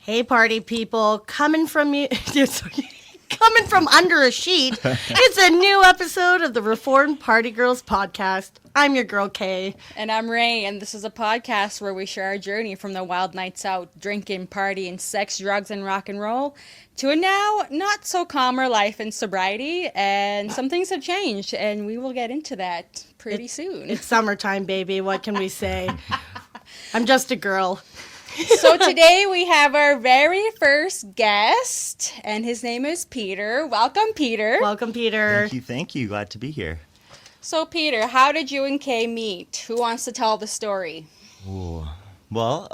Hey, party people, coming from you, coming from under a sheet. It's a new episode of the Reformed Party Girls podcast. I'm your girl Kay, and I'm Ray, and this is a podcast where we share our journey from the wild nights out, drinking, partying, sex, drugs, and rock and roll, to a now not so calmer life and sobriety. And some things have changed, and we will get into that pretty soon. It's summertime, baby. What can we say? I'm just a girl. So today we have our very first guest, and his name is Peter. Welcome, Peter. Welcome, Peter. Thank you. Glad to be here. So, Peter, how did you and Kay meet? Who wants to tell the story? Ooh. Well,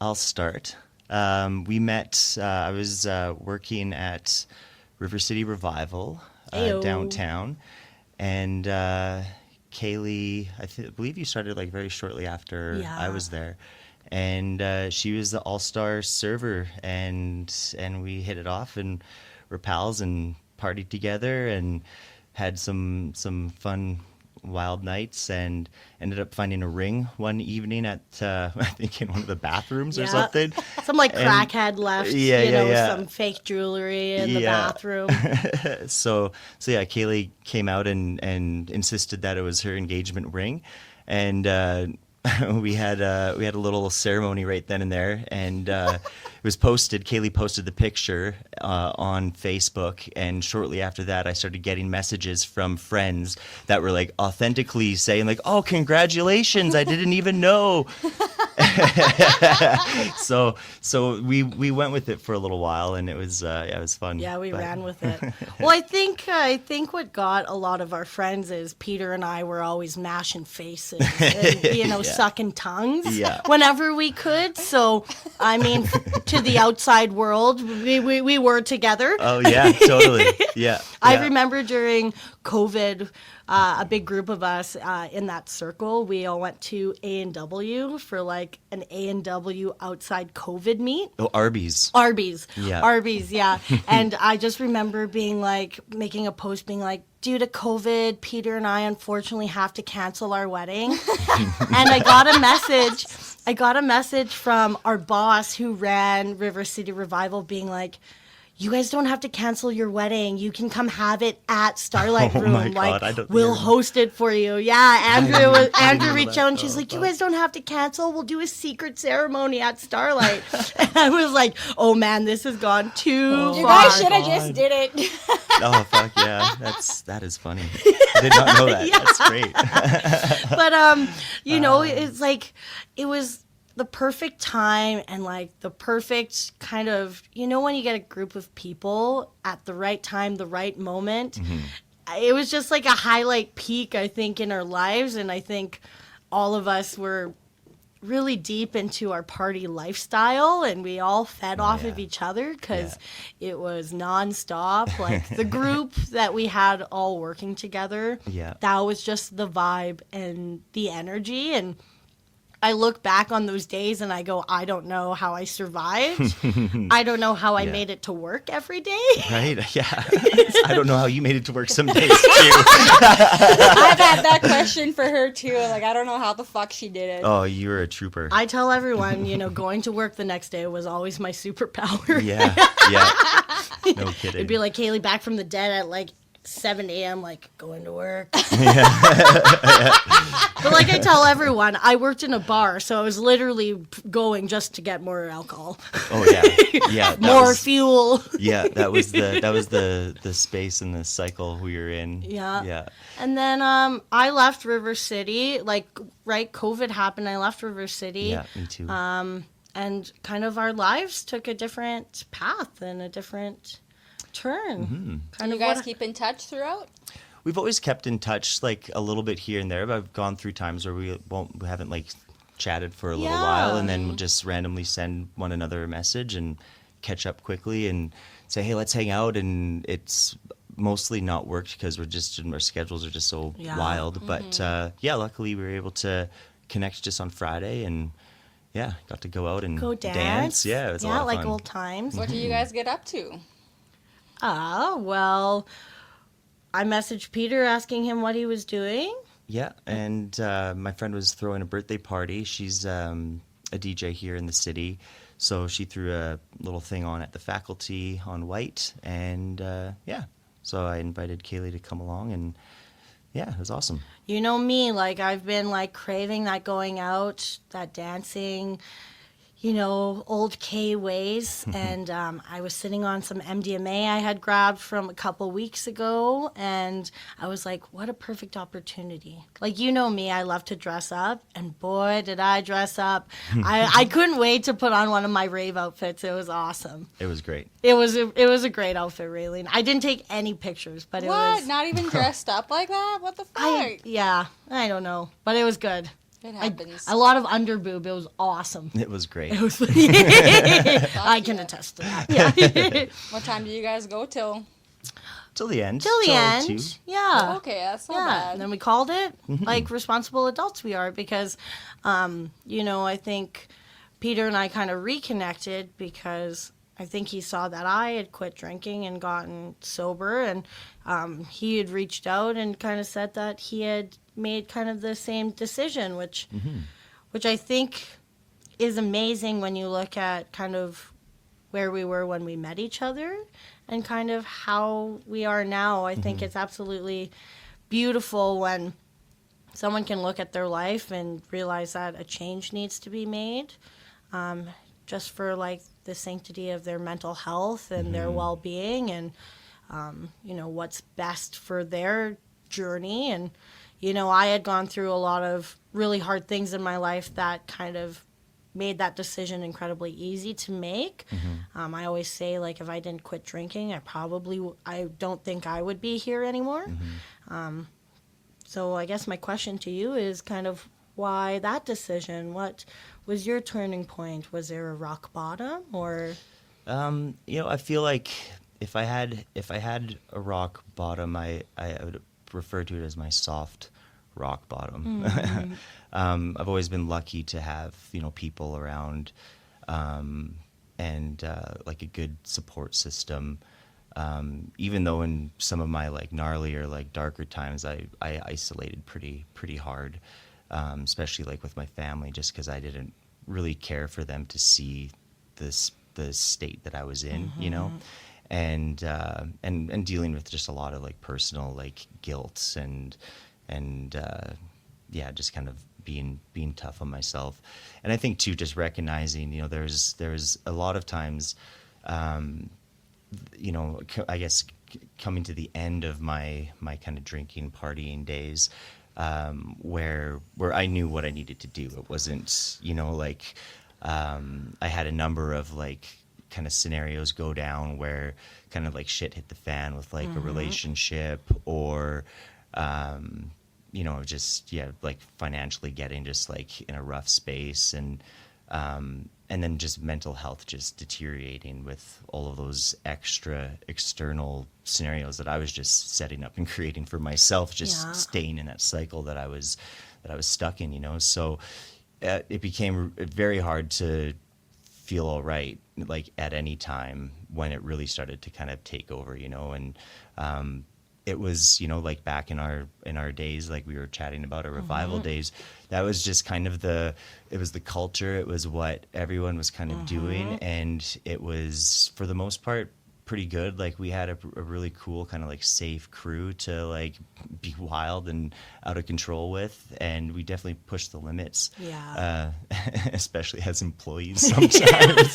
I'll start. We met, I was working at River City Revival downtown, and Kaylee, I believe you started like very shortly after I was there. And she was the all-star server, and we hit it off, and we're pals and partied together and had some fun wild nights, and ended up finding a ring one evening at I think in one of the bathrooms or something. Some crackhead left, some fake jewelry in the bathroom. So Kaylee came out and insisted that it was her engagement ring, and we had a little ceremony right then and there, and it was posted. Kaylee posted the picture on Facebook, and shortly after that, I started getting messages from friends that were like authentically saying like, "Oh, congratulations! I didn't even know." So we went with it for a little while, and it was fun. Yeah, we ran with it. Well, I think what got a lot of our friends is Peter and I were always mashing faces and sucking tongues whenever we could. So I mean, to the outside world, we were together. Oh yeah, totally. Yeah. I remember during COVID, a big group of us in that circle, we all went to A&W for like an A&W outside COVID meet. Oh, Arby's. Yeah. Arby's, yeah. And I just remember being like, making a post being like, due to COVID, Peter and I unfortunately have to cancel our wedding. And I got a message from our boss who ran River City Revival being like, you guys don't have to cancel your wedding. You can come have it at Starlight Room. My God, we'll host it for you. Yeah, Andrew reached out and she's like, you guys don't have to cancel. We'll do a secret ceremony at Starlight. And I was like, oh man, this has gone too far. You guys should have just did it. Oh fuck yeah, that is funny. I did not know that. Yeah. That's great. But it's like it was the perfect time and like the perfect kind of, when you get a group of people at the right time, the right moment, it was just like a highlight peak, I think, in our lives. And I think all of us were really deep into our party lifestyle, and we all fed off of each other because it was nonstop. Like the group that we had all working together, that was just the vibe and the energy. And I look back on those days and I go, I don't know how I survived. I don't know how I made it to work every day. Right, yeah. I don't know how you made it to work some days, too. I've had that question for her, too. Like, I don't know how the fuck she did it. Oh, you were a trooper. I tell everyone, going to work the next day was always my superpower. Yeah. No kidding. It'd be like Kaylee back from the dead at like 7 a.m. like going to work. But like I tell everyone, I worked in a bar, so I was literally going just to get more alcohol. Oh yeah. More fuel. Yeah, that was the space and the cycle we were in. Yeah. And then I left River City. COVID happened. I left River City. Yeah, me too. And kind of our lives took a different path and a different turn. Do you guys keep in touch throughout? We've always kept in touch, like a little bit here and there. But I've gone through times where we haven't like chatted for a little while, and then we'll just randomly send one another a message and catch up quickly and say, hey, let's hang out. And it's mostly not worked because our schedules are just so wild. But luckily we were able to connect just on Friday, and got to go out and go dance. Yeah, it was a lot of fun. Like old times. What do you guys get up to? Well, I messaged Peter asking him what he was doing. Yeah, and my friend was throwing a birthday party. She's a DJ here in the city. So she threw a little thing on at the faculty on white, and so I invited Kaylee to come along, and yeah, it was awesome. You know me, like I've been like craving that going out, that dancing, old K ways. And I was sitting on some MDMA I had grabbed from a couple weeks ago, and I was like, what a perfect opportunity. Like, you know me, I love to dress up, and boy, did I dress up. I couldn't wait to put on one of my rave outfits. It was awesome. It was great. It was a great outfit, Raylene. I didn't take any pictures, but it was... What? Not even dressed up like that? What the fuck? I don't know, but it was good. It happens. A lot of underboob. It was awesome. It was great. It was. I can attest to that. Yeah. What time do you guys go till? Till the end. Till the end. 2. Yeah. Okay, that's not Yeah. bad. And then we called it like responsible adults we are, because, I think Peter and I kind of reconnected because I think he saw that I had quit drinking and gotten sober, and he had reached out and kind of said that he had made kind of the same decision, which I think is amazing when you look at kind of where we were when we met each other and kind of how we are now. I think it's absolutely beautiful when someone can look at their life and realize that a change needs to be made, just for like the sanctity of their mental health and their well-being, and what's best for their journey. And I had gone through a lot of really hard things in my life that kind of made that decision incredibly easy to make. I always say, like, if I didn't quit drinking, I don't think I would be here anymore. So I guess my question to you is kind of why that decision? What was your turning point? Was there a rock bottom, or? I feel like if I had a rock bottom, I would refer to it as my soft rock bottom. I've always been lucky to have people around, and like a good support system. Even though in some of my like gnarlier, like darker times, I isolated pretty hard, especially like with my family, just because I didn't really care for them to see the state that I was in, and dealing with just a lot of like personal like guilt and just kind of being tough on myself. And I think too, just recognizing, there's a lot of times, I guess coming to the end of my kind of drinking, partying days, where I knew what I needed to do. It wasn't, I had a number of like kind of scenarios go down where kind of like shit hit the fan with like a relationship, or just like financially getting just like in a rough space, and then just mental health just deteriorating with all of those extra external scenarios that I was just setting up and creating for myself, just staying in that cycle that I was stuck in, So it became very hard to feel all right, like at any time, when it really started to kind of take over, and it was, like back in our days, like we were chatting about our revival days, that was just kind of it was the culture, it was what everyone was kind of doing, and it was, for the most part, pretty good. Like we had a really cool kind of like safe crew to like be wild and out of control with, and we definitely pushed the limits. Yeah. Especially as employees sometimes.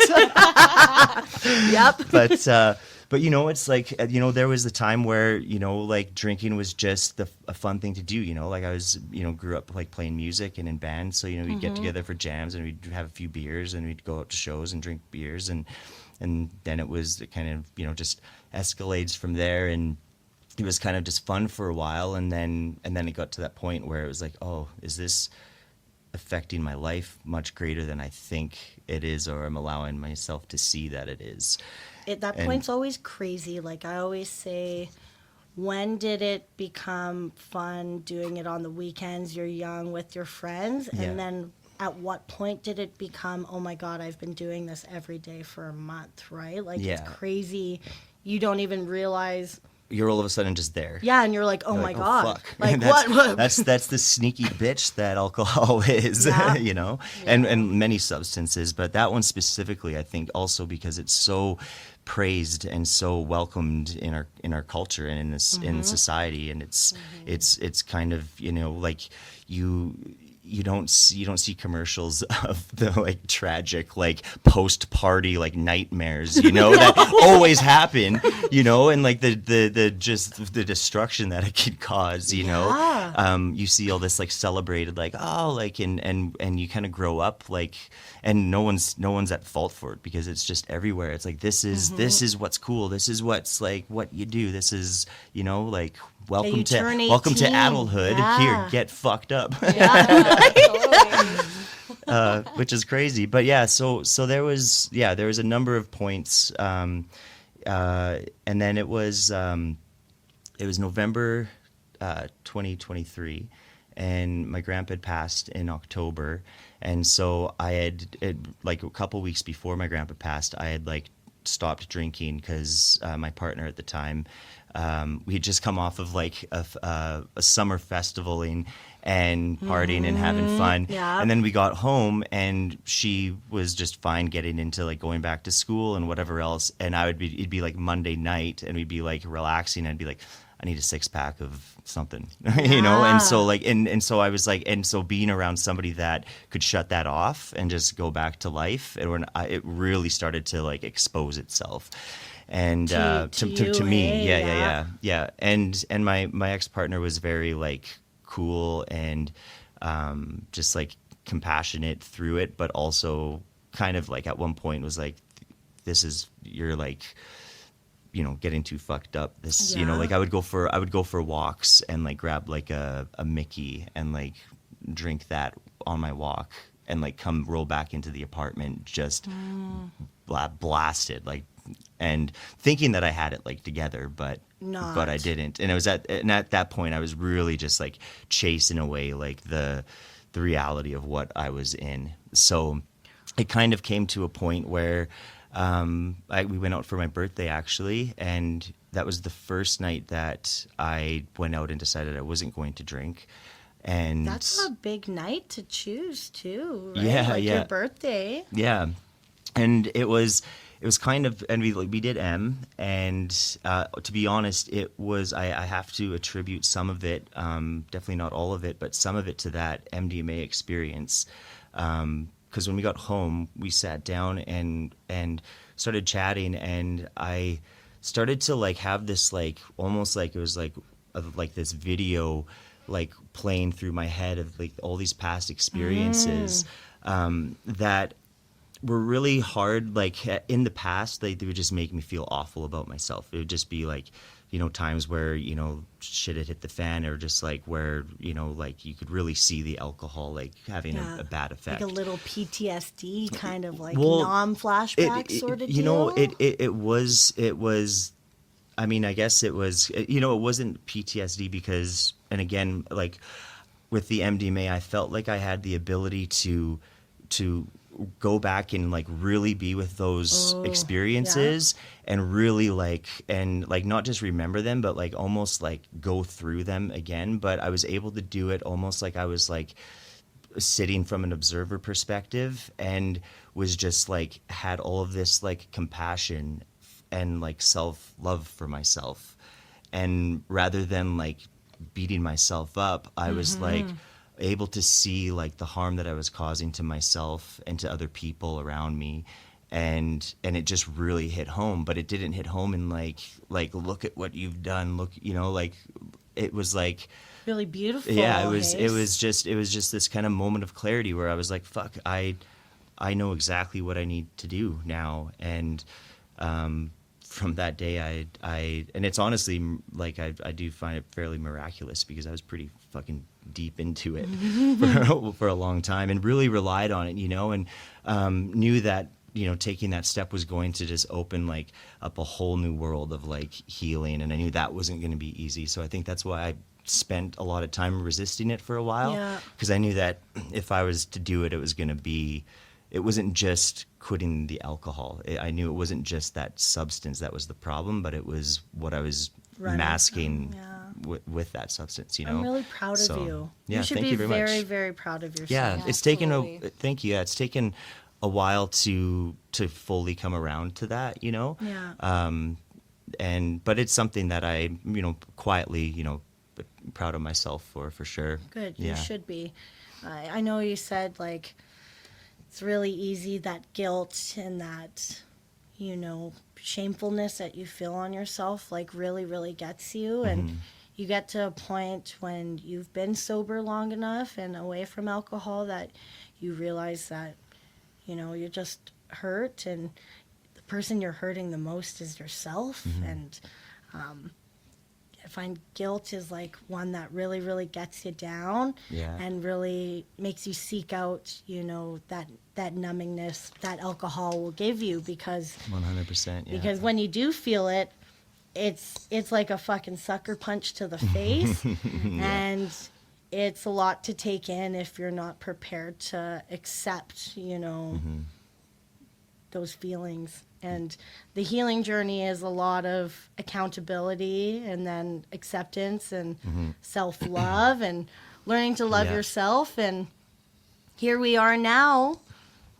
Yep. But it's like, there was a time where, like drinking was just a fun thing to do, like I was, grew up like playing music and in bands. So, we'd get together for jams and we'd have a few beers and we'd go out to shows and drink beers, and then it was kind of, just escalates from there, and it was kind of just fun for a while. And then it got to that point where it was like, oh, is this affecting my life much greater than I think it is, or I'm allowing myself to see that it is? That point's always crazy. Like I always say, when did it become fun doing it on the weekends? You're young with your friends, and then at what point did it become, oh my God, I've been doing this every day for a month, right? Like it's crazy. You don't even realize you're all of a sudden just there. Yeah, and you're like, oh You're my like, God. fuck. Like, that's, what? That's the sneaky bitch that alcohol is, Yeah. you know, and many substances. But that one specifically, I think also because it's so praised and so welcomed in our culture and in this in society, and it's kind of, you know, like you don't see commercials of the like tragic like post party like nightmares, you know, that always happen, you know, and like the just the destruction that it could cause, you know. You see all this like celebrated like, oh, like and you kind of grow up like, and no one's at fault for it because it's just everywhere. It's like this is what's cool, this is what's like what you do, this is, you know, like welcome to 18. adulthood. Yeah. Here, get fucked up. Totally. Which is crazy. But yeah, so there was a number of points, and then it was November 2023, and my grandpa had passed in October, and so I had like a couple weeks before my grandpa passed, I had like stopped drinking because my partner at the time, we had just come off of like a summer festivaling and partying and having fun. Yeah. And then we got home and she was just fine getting into like going back to school and whatever else. And it'd be like Monday night and we'd be like relaxing. I'd be like, I need a 6-pack of something, you know? And so like, and so I was like, and so being around somebody that could shut that off and just go back to life, and when it really started to like expose itself. And to me, yeah. And my ex-partner was very like cool and just like compassionate through it, but also kind of like at one point was like, you're like, you know, getting too fucked up. This, you know, like I would go for walks and like grab like a Mickey and like drink that on my walk and like come roll back into the apartment just blasted, like, and thinking that I had it like together, but I didn't. And it was at that point I was really just like chasing away like the reality of what I was in. So it kind of came to a point where we went out for my birthday actually, and that was the first night that I went out and decided I wasn't going to drink. And that's a big night to choose too, right? Yeah, like yeah. your birthday. Yeah. And it was kind of, and we did M, and to be honest, it was, I have to attribute some of it, definitely not all of it, but some of it to that MDMA experience. Because when we got home, we sat down and started chatting, and I started to like have this like almost like it was like this video like playing through my head of like all these past experiences that were really hard. Like in the past, they would just make me feel awful about myself. It would just be like, you know, times where, you know, shit had hit the fan, or just like where, you know, like you could really see the alcohol like having a bad effect. Like a little PTSD kind of like non-flashback sort of deal. You know, it was, I mean, I guess it was, you know, it wasn't PTSD because, and again, like with the MDMA, I felt like I had the ability to go back and like really be with those experiences and really like, and like not just remember them, but like almost like go through them again. But I was able to do it almost like I was like sitting from an observer perspective, and was just like had all of this like compassion and like self-love for myself. And rather than like beating myself up, I was like able to see like the harm that I was causing to myself and to other people around me. And it just really hit home. But it didn't hit home in like look at what you've done, look, you know, like it was like really beautiful. Yeah, it was just this kind of moment of clarity where I was like, fuck, I know exactly what I need to do now. And from that day, I and it's honestly like I do find it fairly miraculous, because I was pretty fucking deep into it for a long time, and really relied on it, you know, and knew that, you know, taking that step was going to just open like up a whole new world of like healing, and I knew that wasn't going to be easy. So I think that's why I spent a lot of time resisting it for a while, because I knew that if I was to do it, it was going to be, it wasn't just quitting the alcohol. I knew it wasn't just that substance that was the problem, but it was what I was masking with that substance, you know. I'm really proud of you. Yeah, You should thank be you very very, much. very proud of yourself. Yeah, Yeah, it's taken absolutely. thank you. Yeah, it's taken a while to fully come around to that, you know. Yeah. But it's something that I, quietly, proud of myself for sure. Good. Yeah. You should be. I know you said, like, it's really easy, that guilt and that, shamefulness that you feel on yourself, like, really, really gets you. And you get to a point when you've been sober long enough and away from alcohol that you realize that, you're just hurt, and the person you're hurting the most is yourself. And I find guilt is like one that really, really gets you down, Yeah. and really makes you seek out, that numbingness that alcohol will give you, because 100%. Yeah. because when you do feel it, it's like a fucking sucker punch to the face, and it's a lot to take in if you're not prepared to accept, those feelings. And the healing journey is a lot of accountability, and then acceptance, and self-love, and learning to love Yeah. yourself. And here we are now,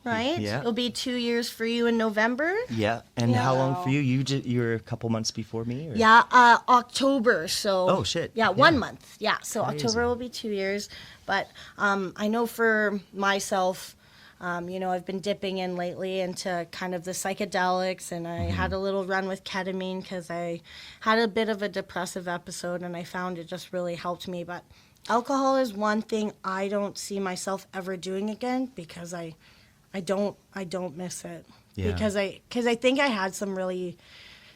right? Yeah. It'll be 2 years for you in November. Yeah. And Yeah. how long for you? You're a couple months before me? Or? Yeah, October. So. Oh, shit. Yeah, Yeah. 1 month. Yeah, so Crazy. October will be 2 years. But I know for myself, I've been dipping in lately into kind of the psychedelics, and I had a little run with ketamine because I had a bit of a depressive episode, and I found it just really helped me. But alcohol is one thing I don't see myself ever doing again, because I don't miss it. Yeah. Because I think I had some really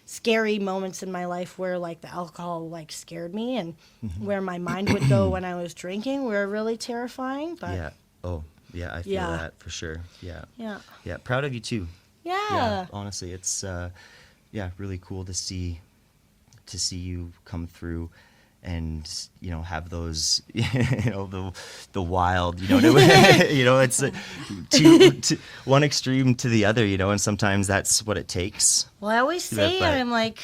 scary moments in my life where, like, the alcohol, like, scared me, and where my mind would go when I was drinking were really terrifying. But Yeah. Oh, yeah. I feel Yeah. that for sure. Yeah. yeah. Yeah. Proud of you too. Yeah. Honestly, it's really cool to see you come through and have those the wild it's to one extreme to the other, and sometimes that's what it takes. Well, I always say, But- I'm like,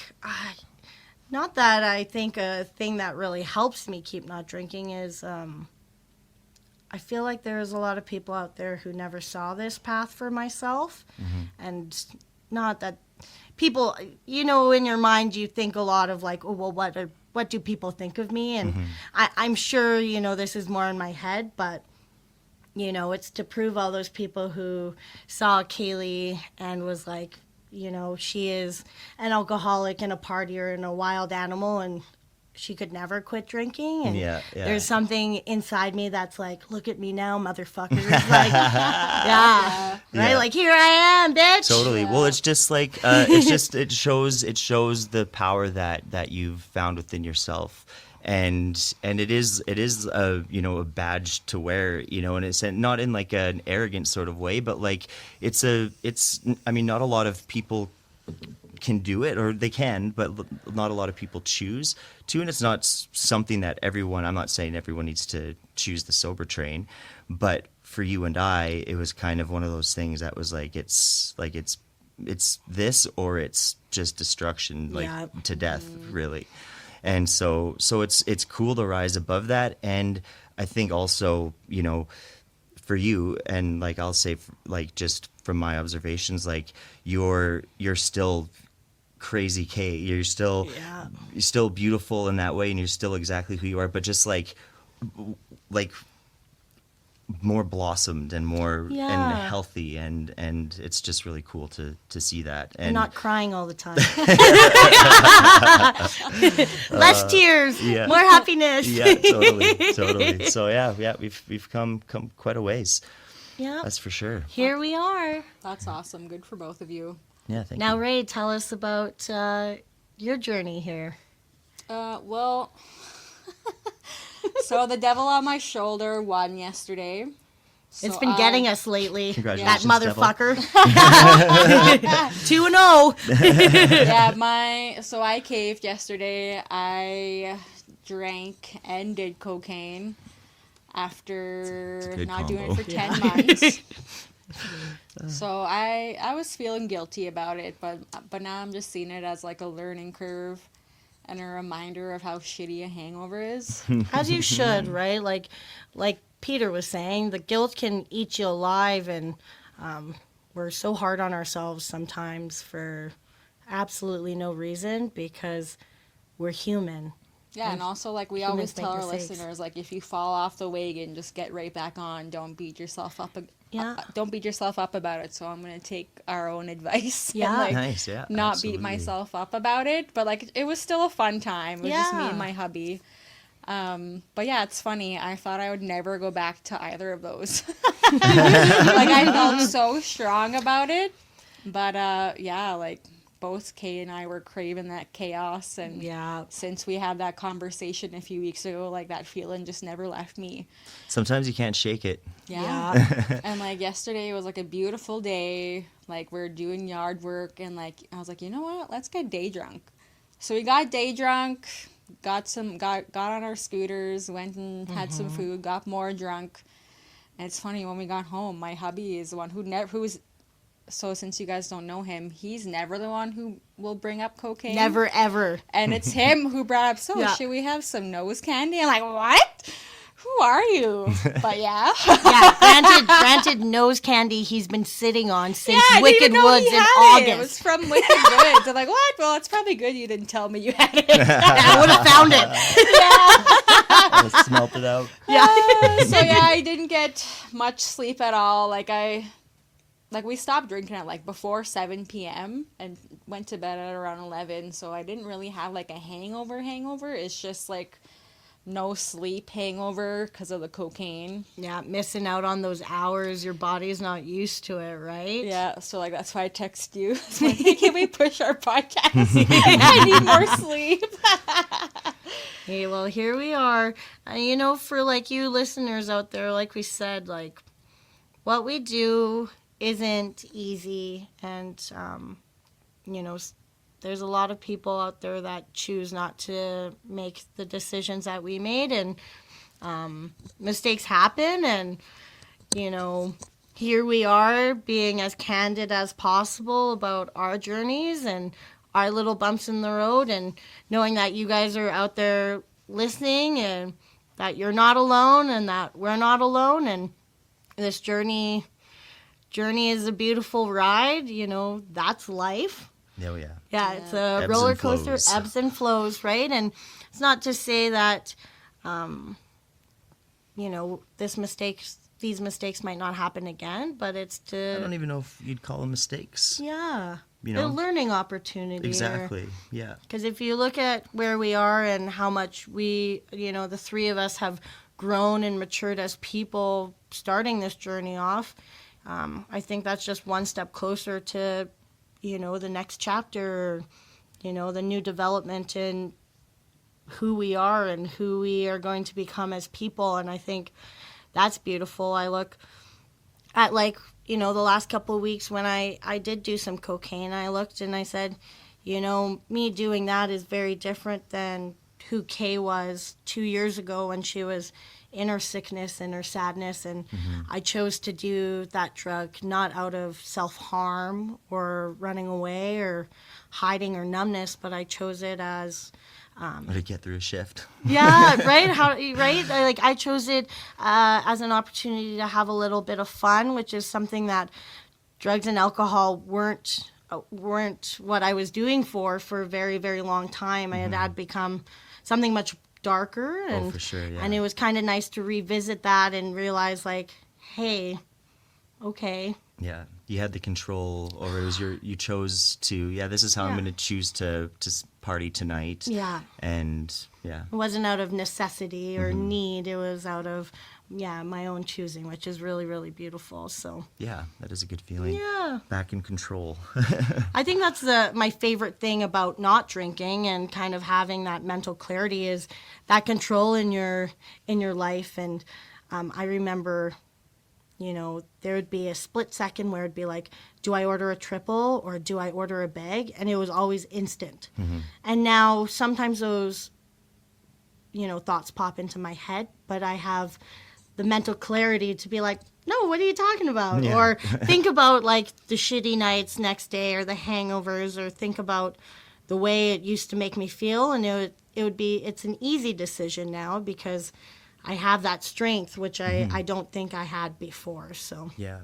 not that I think a thing that really helps me keep not drinking is, I feel like there's a lot of people out there who never saw this path for myself. And not that people, in your mind, you think a lot of, like, oh, well, what do people think of me? And I'm sure, this is more in my head, but, it's to prove all those people who saw Kaylee and was like, she is an alcoholic and a partier and a wild animal, and she could never quit drinking. And Yeah. there's something inside me that's like, look at me now, motherfuckers. Like, yeah, right? Yeah. Like, here I am, bitch. Totally. Well, it's just like it shows the power that you've found within yourself, and it is a badge to wear, and it's not in like an arrogant sort of way, but like not a lot of people can do it, or they can, but not a lot of people choose to, and it's not something that everyone, I'm not saying everyone needs to choose the sober train, but for you and I, it was kind of one of those things that was like it's this, or it's just destruction, like Yeah. to death, really. And so it's cool to rise above that. And I think also, for you, and like I'll say, like, just from my observations, like you're still crazy Kate. You're still beautiful in that way, and you're still exactly who you are, but just like more blossomed and more and healthy, and it's just really cool to see that. And I'm not crying all the time. Less tears, yeah. more happiness. Yeah, totally. So yeah, we've come quite a ways. Yeah. That's for sure. Here we are. That's awesome. Good for both of you. Yeah, thank Now, you. Ray, tell us about your journey here. Well, so the devil on my shoulder won yesterday. It's been getting us lately. That Congratulations, motherfucker. 2-0. Yeah, so I caved yesterday. I drank and did cocaine after It's a good not doing combo. it for 10 months. So I was feeling guilty about it, but now I'm just seeing it as like a learning curve. and a reminder of how shitty a hangover is. As you should, right? Like Peter was saying, the guilt can eat you alive, and we're so hard on ourselves sometimes for absolutely no reason because we're human. Yeah, and also, like, we humans always tell make our mistakes. listeners, like, if you fall off the wagon, just get right back on. Don't beat yourself up. Yeah. Don't beat yourself up about it. So I'm going to take our own advice. Yeah. And, like, Nice, yeah, not absolutely. beat myself up about it. But, like, it was still a fun time. It was just me Yeah. and my hubby. But yeah, it's funny. I thought I would never go back to either of those. Like, I felt so strong about it. But, yeah, like, both Kay and I were craving that chaos, and Yeah. since we had that conversation a few weeks ago, like, that feeling just never left me. Sometimes you can't shake it. Yeah. And like yesterday was like a beautiful day. Like, we're doing yard work, and like I was like, you know what? Let's get day drunk. So we got day drunk, got on our scooters, went and had some food, got more drunk. And it's funny, when we got home, my hubby is the one so since you guys don't know him, he's never the one who will bring up cocaine. Never, ever. And it's him who brought up, so Yeah. should we have some nose candy? I'm like, what? Who are you? But yeah. Yeah, granted, nose candy he's been sitting on since I didn't even Wicked know Woods he in had it. It was August. from Wicked Woods. I'm like, what? Well, it's probably good you didn't tell me you had it. I would have found it. Let's smelt it out. So yeah, I didn't get much sleep at all. Like we stopped drinking at like before 7 p.m. and went to bed at around 11. So I didn't really have like a hangover. It's just like no sleep hangover because of the cocaine. Yeah, missing out on those hours. Your body's not used to it, right? Yeah, so like that's why I text you. It's like, hey, can we push our podcast? I need more sleep. Hey, well, here we are. You know, for like you listeners out there, like we said, like what we do isn't easy, and you know, there's a lot of people out there that choose not to make the decisions that we made, and mistakes happen, and you know, here we are being as candid as possible about our journeys and our little bumps in the road, and knowing that you guys are out there listening, and that you're not alone, and that we're not alone, and this journey is a beautiful ride. You know, that's life. Oh, yeah. Yeah, it's a Ebbs roller and coaster, flows. ebbs and flows, right? And it's not to say that, you know, these mistakes might not happen again, but it's I don't to, even know if you'd call them mistakes. yeah, You a know? learning opportunity. Exactly. Yeah. Because if you look at where we are and how much we, you know, the three of us have grown and matured as people starting this journey off, I think that's just one step closer to, you know, the next chapter, you know, the new development in who we are and who we are going to become as people. And I think that's beautiful. I look at, like, you know, the last couple of weeks when I did do some cocaine, I looked and I said, you know, me doing that is very different than who Kay was 2 years ago when she was in her sickness and her sadness, and I chose to do that drug not out of self-harm or running away or hiding or numbness, but I chose it as Or to get through a shift. yeah, right. I chose it as an opportunity to have a little bit of fun, which is something that drugs and alcohol weren't what I was doing for a very, very long time. It had become something much darker, and for sure, yeah. and it was kind of nice to revisit that and realize, like, hey, okay, Yeah. You had the control over it. It was you chose to, this is how I'm Yeah. going to choose to party tonight. yeah. And yeah. It wasn't out of necessity or need. It was out of my own choosing, which is really, really beautiful. So Yeah, that is a good feeling. yeah. Back in control. I think that's my favorite thing about not drinking and kind of having that mental clarity is that control in your life. And I remember, you know, there would be a split second where it'd be like, do I order a triple or do I order a bag? And it was always instant. And now sometimes those, you know, thoughts pop into my head, but I have the mental clarity to be like, no, what are you talking about? Yeah. Or think about like the shitty nights next day or the hangovers, or think about the way it used to make me feel, and it's an easy decision now because I have that strength, which I don't think I had before. So yeah,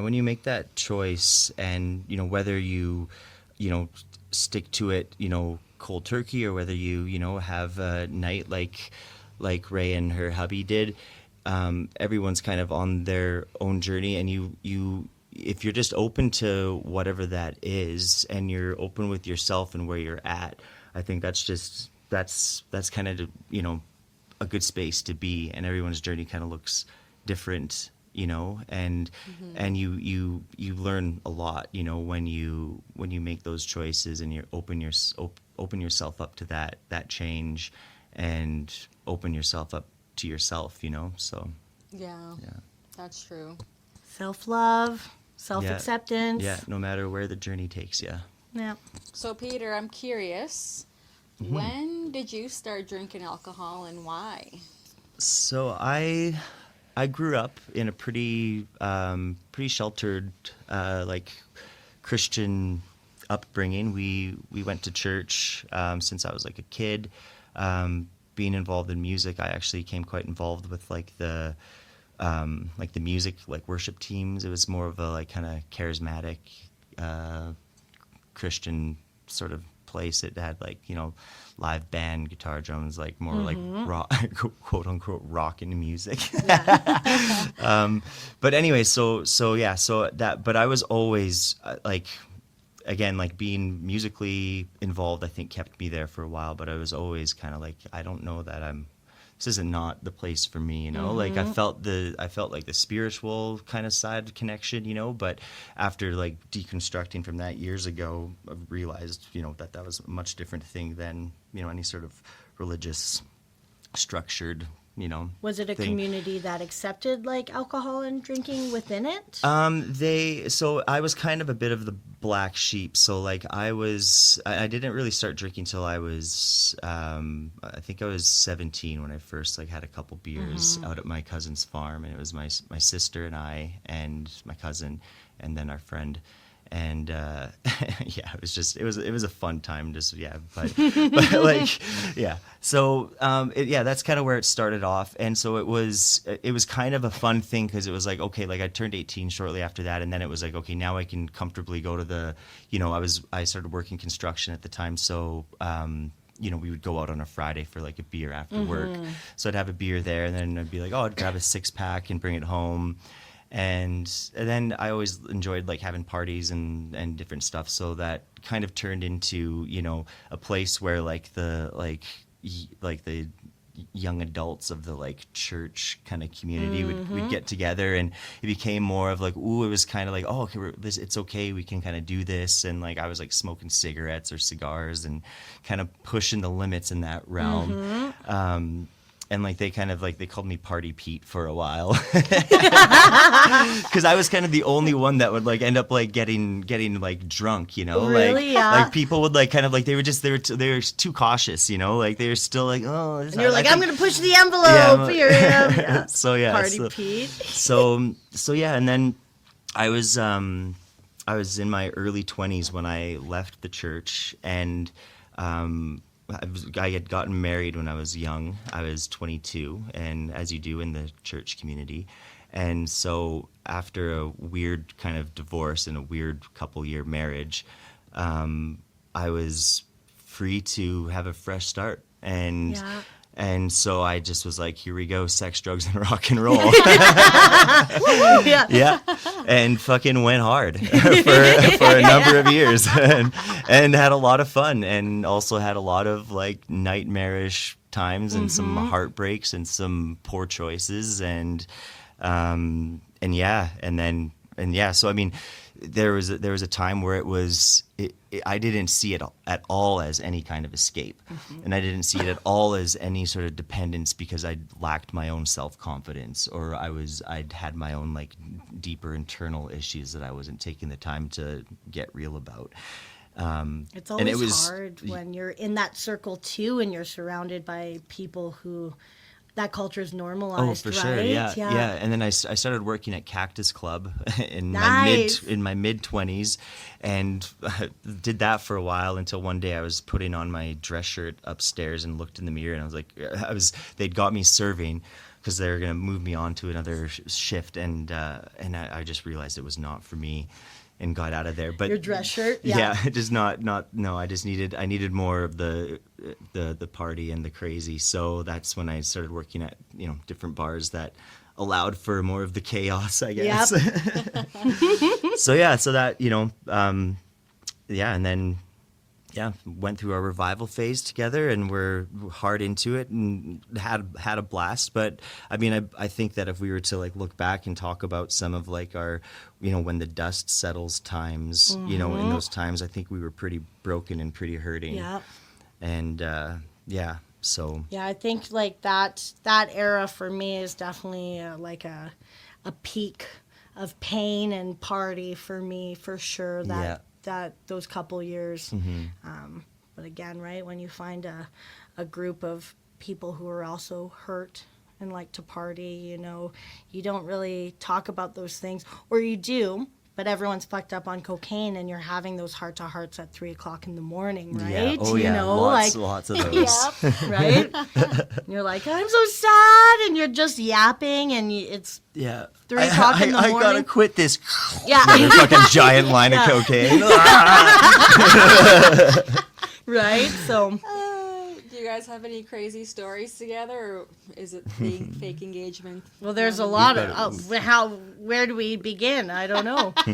when you make that choice, and whether you stick to it, cold turkey, or whether you have a night like Ray and her hubby did, everyone's kind of on their own journey, and you if you're just open to whatever that is, and you're open with yourself and where you're at, I think that's kind of a good space to be. And everyone's journey kind of looks different, and you learn a lot, when you make those choices, and you open yourself up to that change, and open yourself up to yourself, so Yeah, that's true. Self-love, self-acceptance. Yeah, no matter where the journey takes you. Yeah. So, Peter, I'm curious, when did you start drinking alcohol, and why? So I grew up in a pretty sheltered, Christian upbringing. We went to church since I was like a kid. Being involved in music, I actually became quite involved with the music, worship teams. It was more of a kind of charismatic Christian sort of place. It had live band, guitar, drums, more rock, quote unquote rockin' music. But anyway, but I was always again, being musically involved, I think kept me there for a while, but I was always kind of I don't know that this isn't not the place for me, I felt the spiritual kind of side connection, but after deconstructing from that years ago, I realized, that was a much different thing than, any sort of religious structured, Was it a thing. community that accepted alcohol and drinking within it? So I was kind of a bit of the black sheep. So I didn't really start drinking till I was, I think I was 17 when I first had a couple beers out at my cousin's farm, and it was my sister and I and my cousin and then our friend. And it was a fun time, but yeah. So that's kind of where it started off, and so it was kind of a fun thing because it was okay, I turned 18 shortly after that, and then it was okay, now I can comfortably go to the, I started working construction at the time, so we would go out on a Friday for a beer after work, so I'd have a beer there, and then I'd be I'd grab a 6-pack and bring it home. And then I always enjoyed having parties and different stuff, so that kind of turned into a place where the young adults of the church kind of community would get together, and it became more of it was kind of okay, it's okay, we can kind of do this, and I was smoking cigarettes or cigars and kind of pushing the limits in that realm. And they kind of they called me Party Pete for a while, because I was kind of the only one that would end up getting drunk, Really? Yeah. People would kind of they were too cautious, they were still oh. And you're I'm gonna push the envelope. Here I am. Yeah. So yeah, Party Pete. So yeah, and then I was in my early 20s when I left the church, and I had gotten married when I was young. I was 22, and as you do in the church community. And so after a weird kind of divorce and a weird couple-year marriage, I was free to have a fresh start. And so I just was here we go, sex, drugs, and rock and roll. Yeah. And fucking went hard for a number of years, and had a lot of fun, and also had a lot of nightmarish times, and some heartbreaks, and some poor choices, so I mean, there was a time where I didn't see it at all as any kind of escape, and I didn't see it at all as any sort of dependence, because I lacked my own self-confidence, or I'd had my own deeper internal issues that I wasn't taking the time to get real about. It's always hard when you're in that circle too, and you're surrounded by people who that culture is normalized, Oh, for right? sure, yeah. And then I started working at Cactus Club in Nice. my mid 20s, and did that for a while until one day I was putting on my dress shirt upstairs and looked in the mirror, and I was like, they'd got me serving because they were gonna move me on to another shift, and I just realized it was not for me. And got out of there, but Your dress shirt, just not. No, I needed more of the party and the crazy. So that's when I started working at different bars that allowed for more of the chaos, I guess. Yep. So that and then went through our revival phase together, and we're hard into it and had a blast. But I mean, I think that if we were to like look back and talk about some of like our when the dust settles times, in those times, I think we were pretty broken and pretty hurting. Yeah. And so Yeah, I think like that era for me is definitely like a peak of pain and party for me, for sure. That those couple years. But again, right, when you find a group of people who are also hurt and like to party, you don't really talk about those things, or you do, but everyone's fucked up on cocaine, and you're having those heart-to-hearts at 3:00 in the morning, right? Yeah. Oh, yeah. Lots of those. Yeah, right? And you're like, I'm so sad, and you're just yapping, and it's 3:00 in the morning. I gotta quit this. Yeah. There's like a giant line of cocaine. Right? So. Do you guys have any crazy stories together, or is it fake engagement? Well, there's a lot of where do we begin? I don't know. What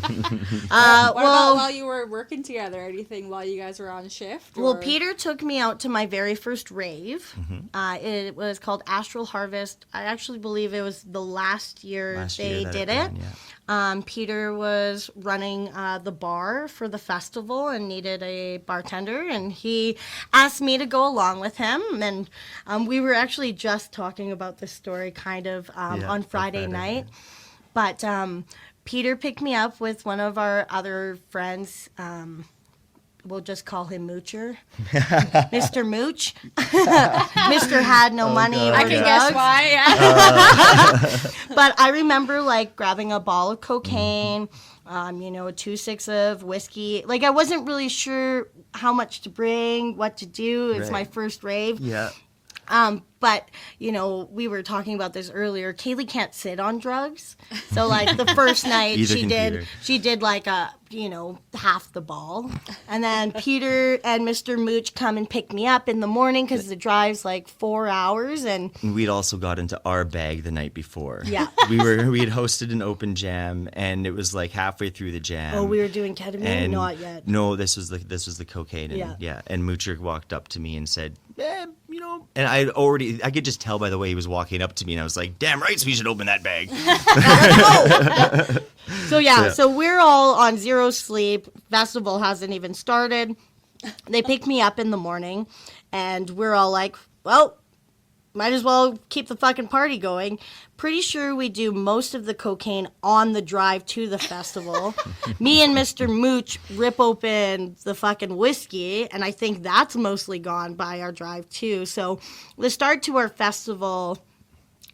about while you were working together? Anything while you guys were on shift? Well, Peter took me out to my very first rave. It was called Astral Harvest. I actually believe it was the last year they did it. Peter was running the bar for the festival and needed a bartender, and he asked me to go along with him. And we were actually just talking about this story kind of on Friday night. But Peter picked me up with one of our other friends. We'll just call him Moocher. Mr. Mooch. Mr. had no money. God, I can guess why. Yeah. But I remember like grabbing a ball of cocaine, a 2.6 of whiskey. Like I wasn't really sure how much to bring, what to do. It's my first rave. Yeah. But, we were talking about this earlier. Kaylee can't sit on drugs. So, like, the first night she did like half the ball. And then Peter and Mr. Mooch come and pick me up in the morning because the drive's like 4 hours. And we'd also got into our bag the night before. Yeah. We had hosted an open jam, and it was like halfway through the jam. Oh, we were doing ketamine? And Not yet. No, this was the cocaine. And, and Moocher walked up to me and said, and I could just tell by the way he was walking up to me, and I was like, damn right, we should open that bag. So we're all on zero sleep. Festival hasn't even started. They pick me up in the morning, and we're all like, well, might as well keep the fucking party going. Pretty sure we do most of the cocaine on the drive to the festival. Me and Mr. Mooch rip open the fucking whiskey, and I think that's mostly gone by our drive too. So the start to our festival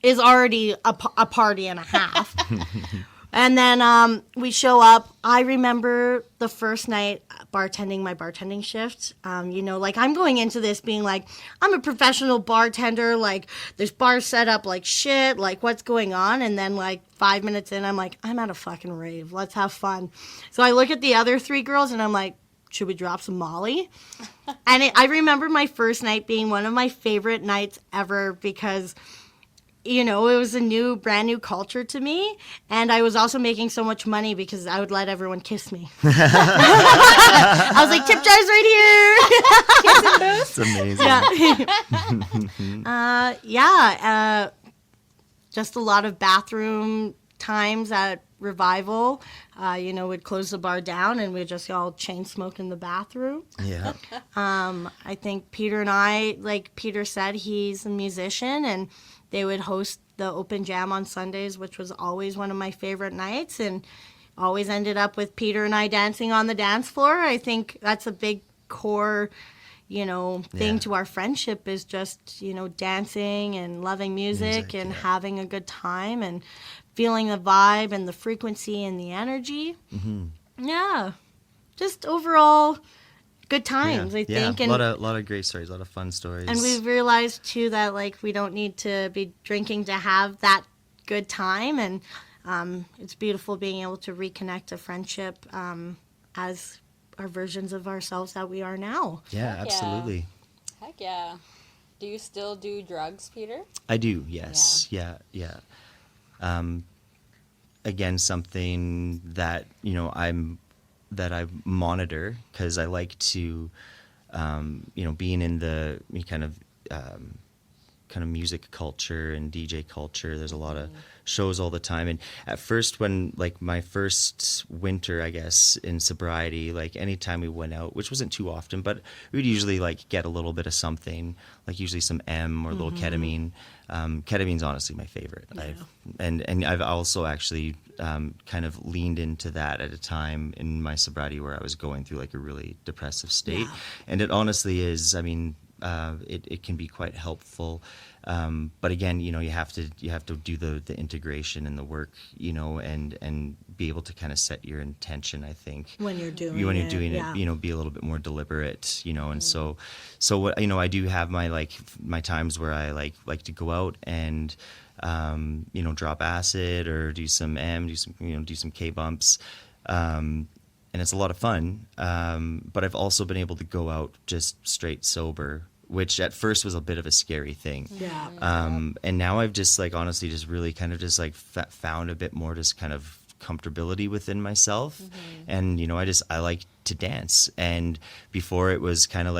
is already a party and a half. And then we show up. I remember the first night bartending my bartending shift. Like I'm going into this being like, I'm a professional bartender. Like there's bars set up like shit. Like what's going on? And then like 5 minutes in, I'm like, I'm at a fucking rave. Let's have fun. So I look at the other three girls and I'm like, should we drop some Molly? And I remember my first night being one of my favorite nights ever because it was a brand new culture to me. And I was also making so much money because I would let everyone kiss me. I was like, tip jars right here. It's amazing. Yeah. Just a lot of bathroom times at Revival. We'd close the bar down and we'd just all chain smoke in the bathroom. Yeah. I think Peter and I, like Peter said, he's a musician, and they would host the open jam on Sundays, which was always one of my favorite nights, and always ended up with Peter and I dancing on the dance floor. I think that's a big core, thing to our friendship is just, dancing and loving music and having a good time and feeling the vibe and the frequency and the energy. Mm-hmm. Yeah. Just overall good times, I think. And a lot of great stories, a lot of fun stories. And we've realized, too, that, we don't need to be drinking to have that good time. And it's beautiful being able to reconnect a friendship as our versions of ourselves that we are now. Yeah, absolutely. Heck yeah. Do you still do drugs, Peter? I do, yes. Yeah. Again, something that, I monitor because I like to, being in the kind of music culture and DJ culture. There's a lot of shows all the time. And at first, when my first winter, I guess, in sobriety, anytime we went out, which wasn't too often, but we'd usually get a little bit of something, usually some M or a little ketamine. Ketamine's honestly my favorite. Yeah. I've also actually kind of leaned into that at a time in my sobriety where I was going through a really depressive state. Yeah. And it honestly is, it can be quite helpful. But again, you have to do the integration and the work, and be able to kind of set your intention, I think. When you're doing it, be a little bit more deliberate, and so what, I do have my times where I like to go out and, drop acid or do some M, do some K bumps. And it's a lot of fun. But I've also been able to go out just straight sober, which at first was a bit of a scary thing. Yeah. And now I've just honestly just really kind of just found a bit more just kind of comfortability within myself. And, I like to dance. And before it was kind of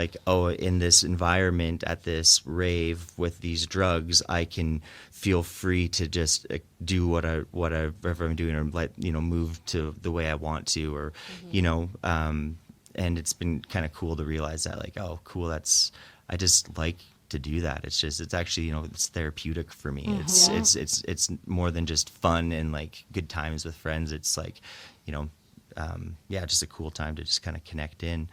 in this environment at this rave with these drugs, I can feel free to just do whatever I'm doing or move to the way I want to, or, and it's been kind of cool to realize that oh, cool. I just like to do that. It's actually, it's therapeutic for me. Mm-hmm. It's more than just fun and good times with friends. It's just a cool time to just kind of connect in.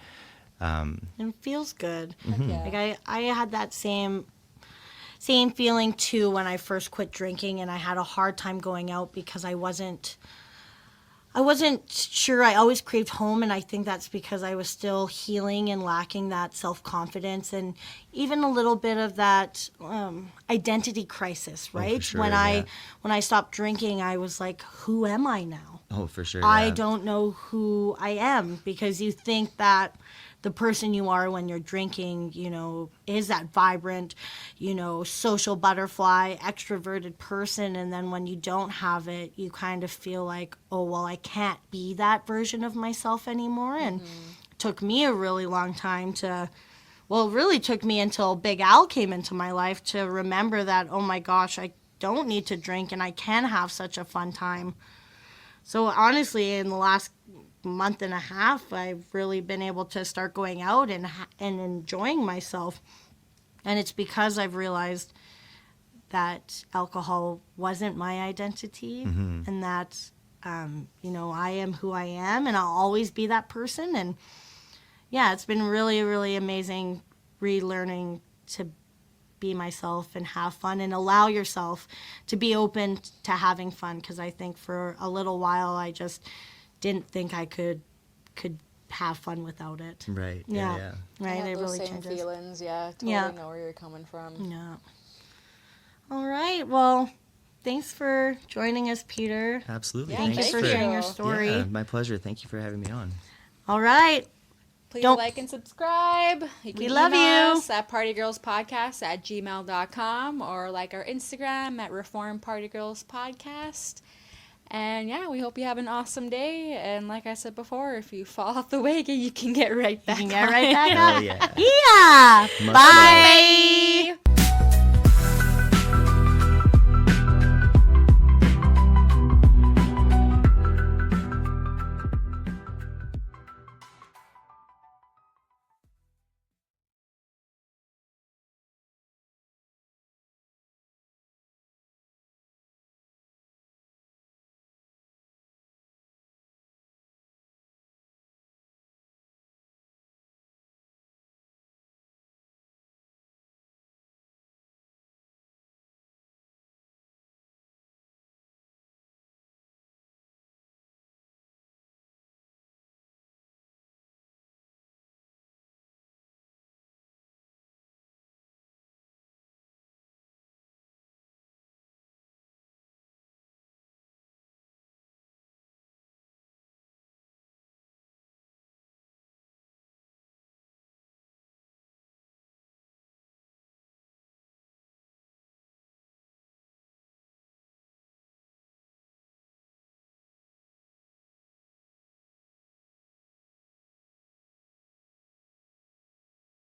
It feels good. Mm-hmm. Yeah. I had that same feeling too when I first quit drinking, and I had a hard time going out because I wasn't sure. I always craved home, and I think that's because I was still healing and lacking that self-confidence and even a little bit of that identity crisis, right? Oh, for sure, when I stopped drinking, I was like, who am I now? Oh, for sure. I yeah. don't know who I am, because you think that the person you are when you're drinking, is that vibrant, social butterfly, extroverted person. And then when you don't have it, you kind of feel like, oh, well, I can't be that version of myself anymore. And it took me a really long time it really took me until Big Al came into my life to remember that, oh my gosh, I don't need to drink and I can have such a fun time. So honestly, in the last month and a half, I've really been able to start going out and enjoying myself. And it's because I've realized that alcohol wasn't my identity, and that, I am who I am, and I'll always be that person. And yeah, it's been really, really amazing relearning to be myself and have fun and allow yourself to be open to having fun. Because I think for a little while, I just didn't think I could have fun without it. Right. Yeah. Right. It It those really same changes. feelings. Yeah. Totally know where you're coming from. Yeah. All right. Well, thanks for joining us, Peter. Absolutely. Yeah, Thank you for sharing your story. Yeah, my pleasure. Thank you for having me on. All right. Please like and subscribe. You can We love email you. us at partygirlspodcast@gmail.com or like our Instagram at reformpartygirlspodcast. And yeah, we hope you have an awesome day. And like I said before, if you fall off the wagon, you can get right back You can get on right it. back Oh, up. yeah. Yeah. Much Bye.